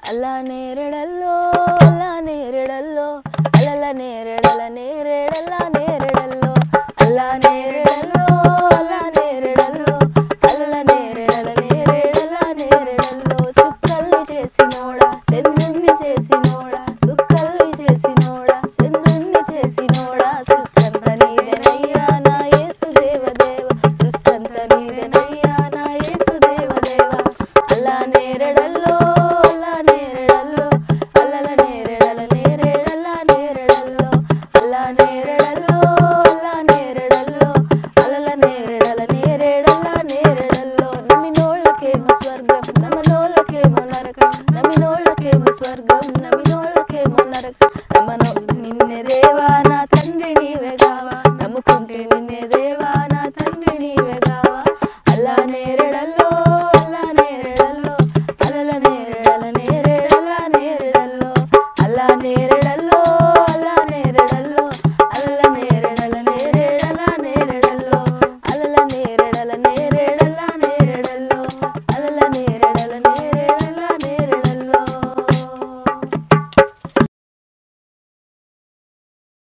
అల్లా నేరెడల్లో అల్లా నేరెడల్లో అలల నేరెడల నేరెడల్లా నేరెడల్లో అల్లా నేరెడల్లో అల్లా నేరెడల్లో అలల నేరెడల నేరెడల్లా నేరెడల్లో చుక్కల్ని చేసినోడా చంద్రుణ్ణి చేసినోడా చుక్కల్ని చేసినోడా చంద్రుణ్ణి చేసినోడా సృష్టంత నీదెనయ్యా నా యేసు దేవదేవ సృష్టంత నీదెనయ్యా నా యేసు దేవదేవ అల్లా నేరెడల్లో అల్లా నేరెడల్లో అలల నేరెడల నేరెడల్లా నేరెడల్లో అల్లా నేరెడల్లో అల్లా నేరెడల్లో అలల నేరెడల నేరెడల్లా నేరెడల్లో నమ్మినోళ్ళకేమో స్వర్గం నమ్మనోళ్ళకేమో నరకం నమ్మినోళ్ళకేమో స్వర్గం